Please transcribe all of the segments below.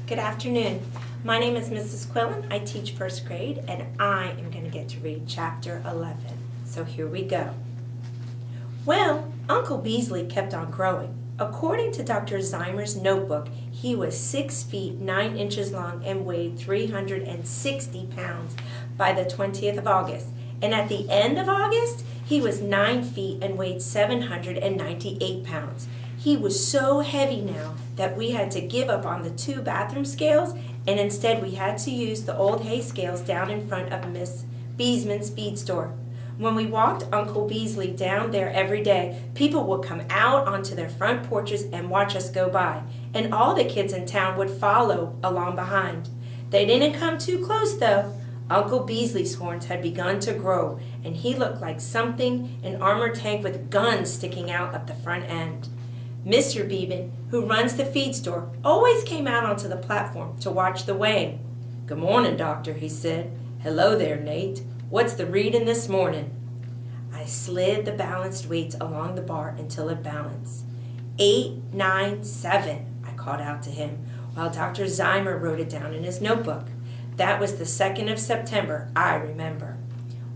Good afternoon. My name is Mrs. Quillen. I teach first grade, and I am going to get to read chapter 11. So here we go. Well, Uncle Beasley kept on growing. According to Dr. Zymer's notebook, he was 6 feet 9 inches long and weighed 360 pounds by the 20th of August. And at the end of August, he was 9 feet and weighed 798 pounds. He was so heavy now that we had to give up on the 2 bathroom scales, and instead we had to use the old hay scales down in front of Miss Beesman's feed store. When we walked Uncle Beasley down there every day, people would come out onto their front porches and watch us go by, and all the kids in town would follow along behind. They didn't come too close, though. Uncle Beasley's horns had begun to grow, and he looked like something in an armored tank with guns sticking out of the front end. Mr. Beeman, who runs the feed store, always came out onto the platform to watch the weighing. "Good morning, Doctor," he said. "Hello there, Nate. What's the reading this morning?" I slid the balanced weights along the bar until it balanced. 8, 9, 7, I called out to him, while Dr. Zymer wrote it down in his notebook. That was the 2nd of September, I remember.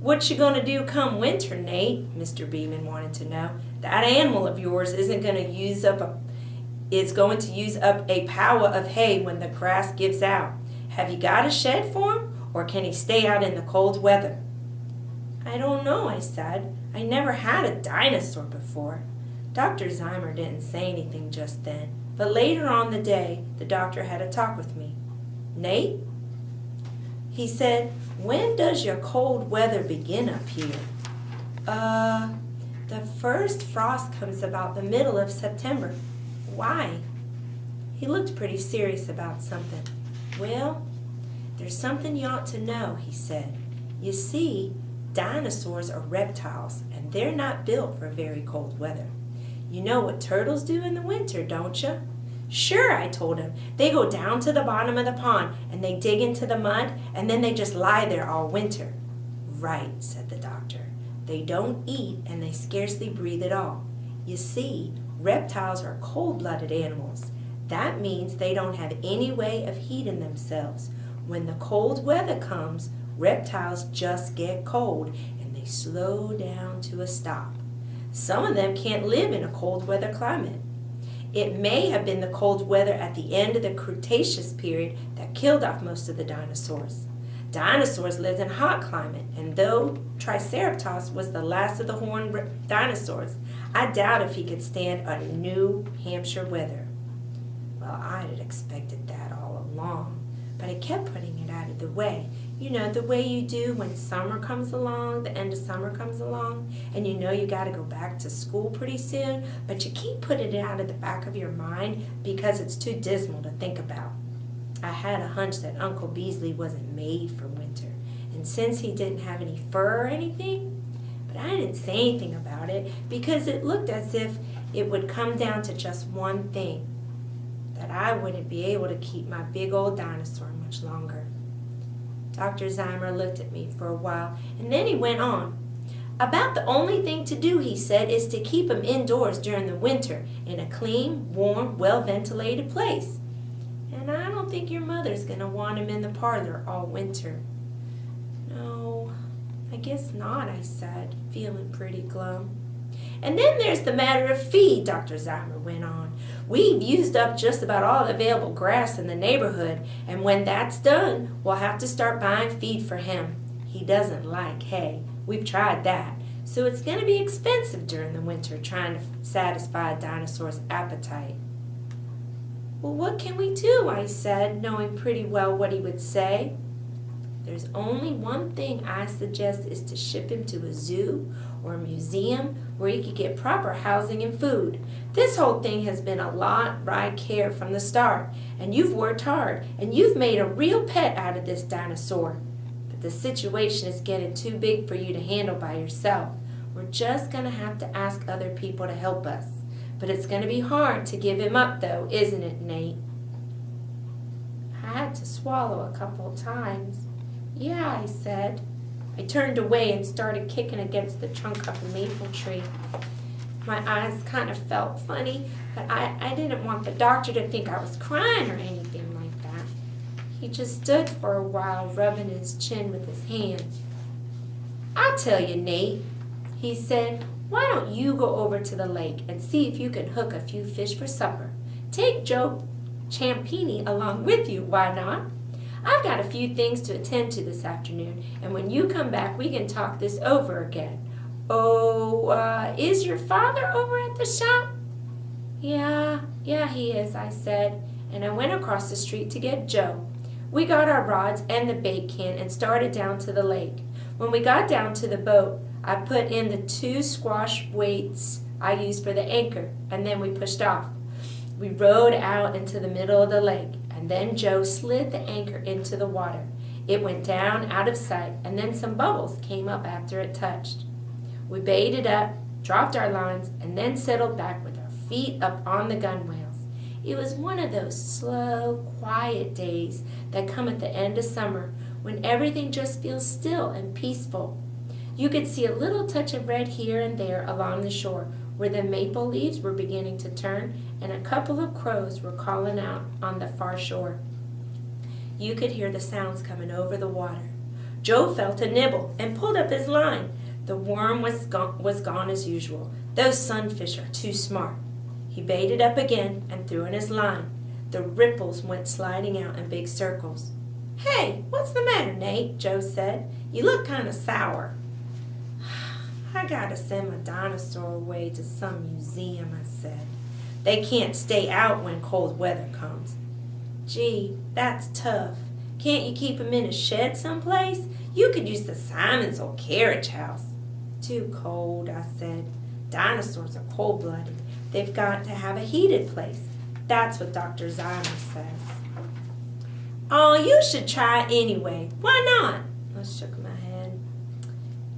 "What you gonna do come winter, Nate?" Mr. Beeman wanted to know. "That animal of yours is going to use up a pile of hay when the grass gives out. Have you got a shed for him, or can he stay out in the cold weather?" "I don't know," I said. "I never had a dinosaur before." Dr. Zymer didn't say anything just then, but later on the day, the doctor had a talk with me. "Nate," he said, "when does your cold weather begin up here?" The first frost comes about the middle of September." "Why?" He looked pretty serious about something. "Well, there's something you ought to know," he said. "You see, dinosaurs are reptiles, and they're not built for very cold weather. You know what turtles do in the winter, don't you?" "Sure," I told him. "They go down to the bottom of the pond, and they dig into the mud, and then they just lie there all winter." "Right," said the doctor. "They don't eat, and they scarcely breathe at all. You see, reptiles are cold-blooded animals. That means they don't have any way of heating themselves. When the cold weather comes, reptiles just get cold, and they slow down to a stop. Some of them can't live in a cold weather climate. It may have been the cold weather at the end of the Cretaceous period that killed off most of the dinosaurs. Dinosaurs lived in hot climate, and though Triceratops was the last of the horned dinosaurs, I doubt if he could stand a New Hampshire weather." Well, I'd had expected that all along, but I kept putting it out of the way. You know, the way you do when summer comes along, the end of summer comes along, and you know you got to go back to school pretty soon, but you keep putting it out of the back of your mind because it's too dismal to think about. I had a hunch that Uncle Beasley wasn't made for winter, and since he didn't have any fur or anything, but I didn't say anything about it because it looked as if it would come down to just one thing, that I wouldn't be able to keep my big old dinosaur much longer. Dr. Zymer looked at me for a while, and then he went on. "About the only thing to do," he said, "is to keep him indoors during the winter in a clean, warm, well-ventilated place. And I don't think your mother's going to want him in the parlor all winter." "No, I guess not," I said, feeling pretty glum. "And then there's the matter of feed," Dr. Zymer went on. "We've used up just about all the available grass in the neighborhood, and when that's done, we'll have to start buying feed for him. He doesn't like hay. We've tried that. So it's going to be expensive during the winter trying to satisfy a dinosaur's appetite." "Well, what can we do?" I said, knowing pretty well what he would say. "There's only one thing I suggest is to ship him to a zoo or a museum where he could get proper housing and food. This whole thing has been a lot right care from the start, and you've worked hard, and you've made a real pet out of this dinosaur. But the situation is getting too big for you to handle by yourself. We're just going to have to ask other people to help us. But it's going to be hard to give him up, though, isn't it, Nate?" I had to swallow a couple of times. "Yeah," I said. I turned away and started kicking against the trunk of the maple tree. My eyes kind of felt funny, but I didn't want the doctor to think I was crying or anything like that. He just stood for a while, rubbing his chin with his hand. "I'll tell you, Nate," he said. "Why don't you go over to the lake and see if you can hook a few fish for supper? Take Joe Ciampini along with you, why not? I've got a few things to attend to this afternoon, and when you come back we can talk this over again. Oh, is your father over at the shop?" Yeah, he is," I said, and I went across the street to get Joe. We got our rods and the bait can and started down to the lake. When we got down to the boat, I put in the 2 squash weights I used for the anchor, and then we pushed off. We rowed out into the middle of the lake, and then Joe slid the anchor into the water. It went down out of sight, and then some bubbles came up after it touched. We baited up, dropped our lines, and then settled back with our feet up on the gunwales. It was one of those slow, quiet days that come at the end of summer when everything just feels still and peaceful. You could see a little touch of red here and there along the shore where the maple leaves were beginning to turn and a couple of crows were calling out on the far shore. You could hear the sounds coming over the water. Joe felt a nibble and pulled up his line. The worm was gone as usual. Those sunfish are too smart. He baited up again and threw in his line. The ripples went sliding out in big circles. "Hey, what's the matter, Nate?" Joe said. "You look kind of sour." "I gotta send my dinosaur away to some museum," I said. "They can't stay out when cold weather comes." "Gee, that's tough. Can't you keep him in a shed someplace? You could use the Simons old carriage house." "Too cold," I said. "Dinosaurs are cold-blooded. They've got to have a heated place. That's what Dr. Zymer says." "Oh, you should try it anyway. Why not?" I shook my head.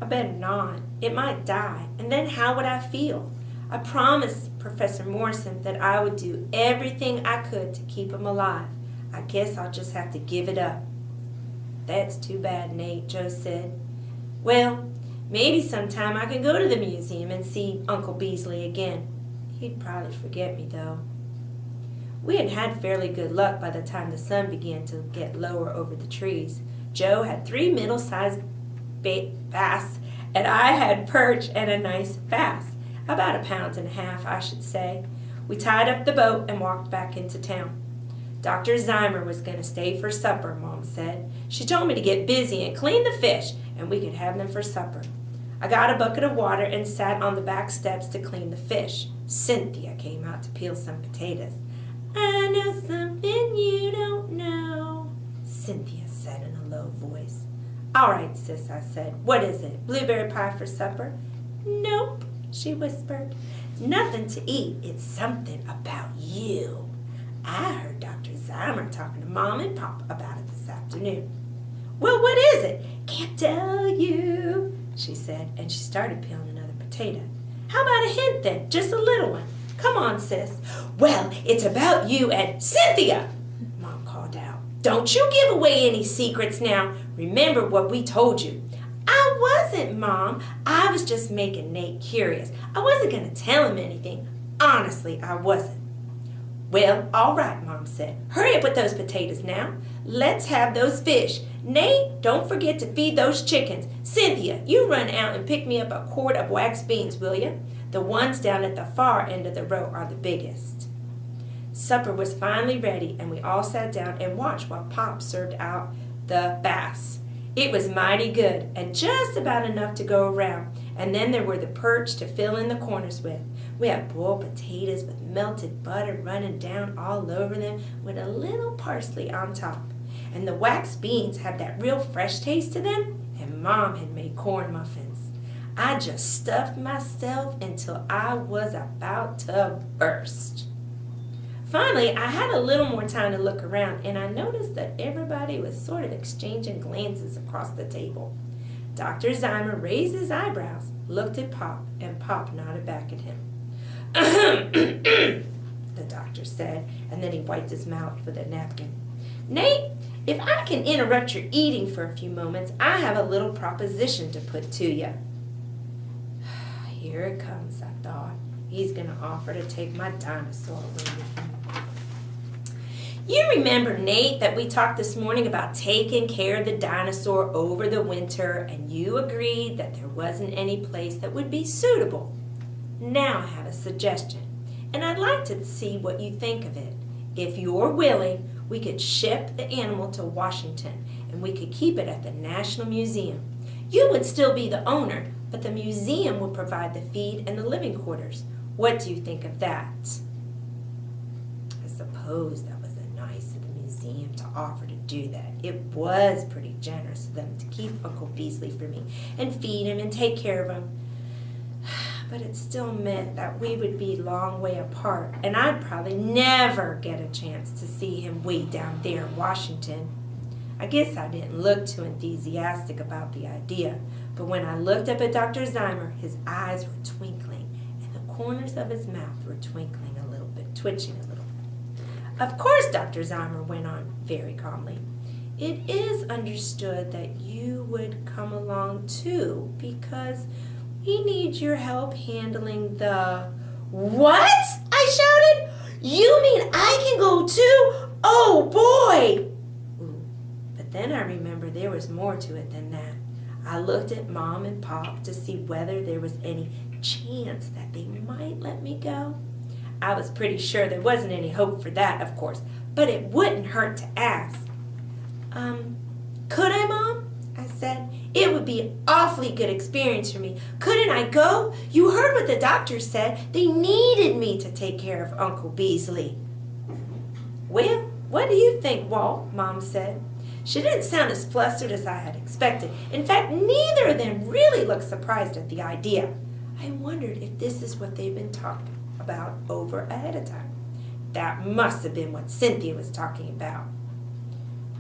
"I better not. It might die, and then how would I feel? I promised Professor Morrison that I would do everything I could to keep him alive. I guess I'll just have to give it up." "That's too bad, Nate," Joe said. "Well, maybe sometime I can go to the museum and see Uncle Beasley again. He'd probably forget me, though." We had had fairly good luck by the time the sun began to get lower over the trees. Joe had 3 middle-sized bass, and I had perch and a nice bass, about 1.5 pounds, I should say. We tied up the boat and walked back into town. Dr. Zymer was going to stay for supper, Mom said. She told me to get busy and clean the fish, and we could have them for supper. I got a bucket of water and sat on the back steps to clean the fish. Cynthia came out to peel some potatoes. "I know something you don't know," Cynthia said in a low voice. "All right, sis," I said. "What is it? Blueberry pie for supper?" "Nope," she whispered. "Nothing to eat. It's something about you. I heard Dr. Zymer talking to Mom and Pop about it this afternoon." "Well, what is it?" "Can't tell you," she said, and she started peeling another potato. "How about a hint then? Just a little one. Come on, sis." "Well, it's about you and—" "Cynthia!" Mom called out. "Don't you give away any secrets now. Remember what we told you." "I wasn't, Mom. I was just making Nate curious. I wasn't going to tell him anything. Honestly, I wasn't." "Well, all right," Mom said. "Hurry up with those potatoes now. Let's have those fish. Nate, don't forget to feed those chickens. Cynthia, you run out and pick me up a quart of wax beans, will you? The ones down at the far end of the row are the biggest." Supper was finally ready, and we all sat down and watched while Pop served out the bass. It was mighty good, and just about enough to go around, and then there were the perch to fill in the corners with. We had boiled potatoes with melted butter running down all over them with a little parsley on top. And the wax beans had that real fresh taste to them, and Mom had made corn muffins. I just stuffed myself until I was about to burst. Finally, I had a little more time to look around, and I noticed that everybody was sort of exchanging glances across the table. Dr. Zymer raised his eyebrows, looked at Pop, and Pop nodded back at him. The doctor said, and then he wiped his mouth with a napkin. "Nate, if I can interrupt your eating for a few moments, I have a little proposition to put to you." Here it comes, I thought. He's going to offer to take my dinosaur away with him. You remember, Nate, that we talked this morning about taking care of the dinosaur over the winter, and you agreed that there wasn't any place that would be suitable. Now I have a suggestion, and I'd like to see what you think of it. If you're willing, we could ship the animal to Washington, and we could keep it at the National Museum. You would still be the owner, but the museum would provide the feed and the living quarters. What do you think of that? I suppose that was nice of the museum to offer to do that. It was pretty generous of them to keep Uncle Beasley for me and feed him and take care of him. But it still meant that we would be a long way apart, and I'd probably never get a chance to see him way down there in Washington. I guess I didn't look too enthusiastic about the idea, but when I looked up at Dr. Zymer, his eyes were twinkling, and the corners of his mouth were twinkling a little bit, twitching a little. Of course, Dr. Zymer went on very calmly. It is understood that you would come along too, because we need your help handling the... What? I shouted. You mean I can go too? Oh boy! Ooh. But then I remembered there was more to it than that. I looked at Mom and Pop to see whether there was any chance that they might let me go. I was pretty sure there wasn't any hope for that, of course, but it wouldn't hurt to ask. Could I, Mom? I said. It would be an awfully good experience for me. Couldn't I go? You heard what the doctor said. They needed me to take care of Uncle Beasley. Well, what do you think, Walt? Mom said. She didn't sound as flustered as I had expected. In fact, neither of them really looked surprised at the idea. I wondered if this is what they'd been talking about over ahead of time. That must have been what Cynthia was talking about.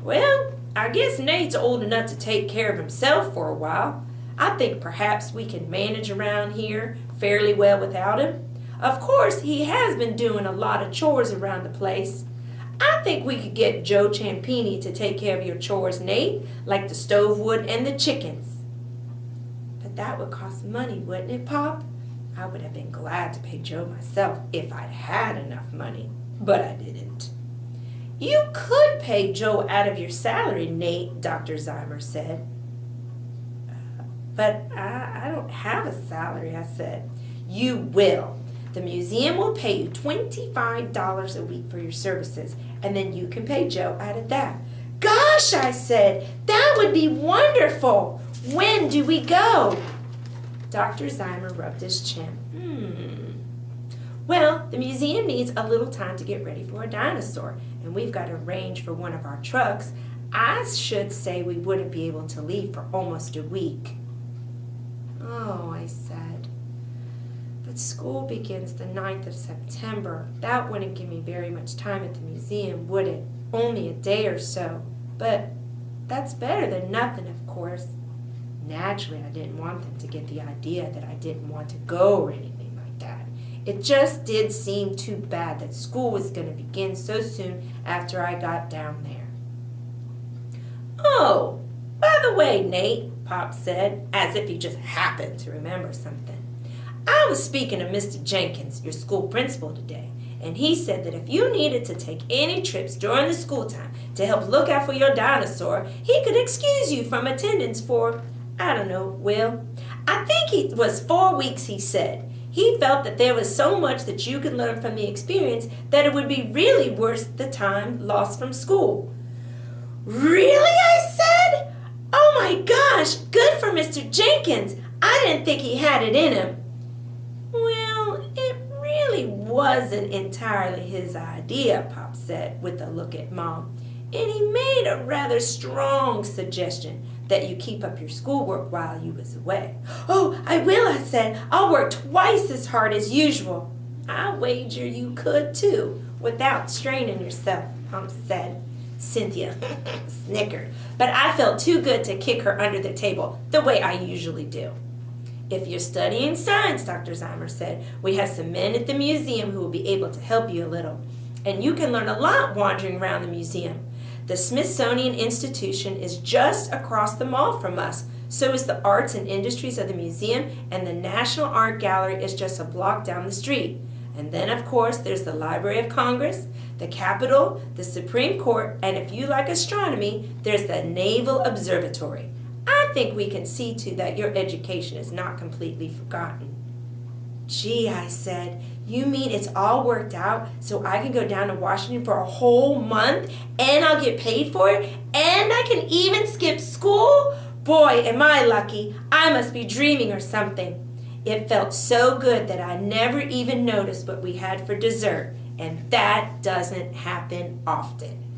Well, I guess Nate's old enough to take care of himself for a while. I think perhaps we can manage around here fairly well without him. Of course, he has been doing a lot of chores around the place. I think we could get Joe Ciampini to take care of your chores, Nate, like the stove wood and the chickens. But that would cost money, wouldn't it, Pop? I would have been glad to pay Joe myself if I'd had enough money, but I didn't. You could pay Joe out of your salary, Nate, Dr. Zymer said. But I don't have a salary, I said. You will. The museum will pay you $25 a week for your services, and then you can pay Joe out of that. Gosh, I said, that would be wonderful. When do we go? Dr. Zymer rubbed his chin. Well, the museum needs a little time to get ready for a dinosaur, and we've got to arrange for one of our trucks. I should say we wouldn't be able to leave for almost a week. Oh, I said. But school begins the 9th of September. That wouldn't give me very much time at the museum, would it? Only a day or so. But that's better than nothing, of course. Naturally, I didn't want them to get the idea that I didn't want to go or anything like that. It just did seem too bad that school was going to begin so soon after I got down there. Oh, by the way, Nate, Pop said, as if he just happened to remember something. I was speaking to Mr. Jenkins, your school principal, today, and he said that if you needed to take any trips during the school time to help look out for your dinosaur, he could excuse you from attendance for, I don't know, Will. I think it was 4 weeks, he said. He felt that there was so much that you could learn from the experience that it would be really worth the time lost from school. Really, I said? Oh my gosh, good for Mr. Jenkins. I didn't think he had it in him. Well, it really wasn't entirely his idea, Pop said with a look at Mom. And he made a rather strong suggestion that you keep up your schoolwork while you was away. Oh, I will, I said. I'll work twice as hard as usual. I wager you could too, without straining yourself, Mom said. Cynthia snickered, but I felt too good to kick her under the table, the way I usually do. If you're studying science, Dr. Zymer said, we have some men at the museum who will be able to help you a little. And you can learn a lot wandering around the museum. The Smithsonian Institution is just across the mall from us. So is the Arts and Industries of the museum, and the National Art Gallery is just a block down the street. And then, of course, there's the Library of Congress, the Capitol, the Supreme Court, and if you like astronomy, there's the Naval Observatory. I think we can see to that your education is not completely forgotten. Gee, I said, you mean it's all worked out so I can go down to Washington for a whole month and I'll get paid for it and I can even skip school? Boy, am I lucky. I must be dreaming or something. It felt so good that I never even noticed what we had for dessert, and that doesn't happen often.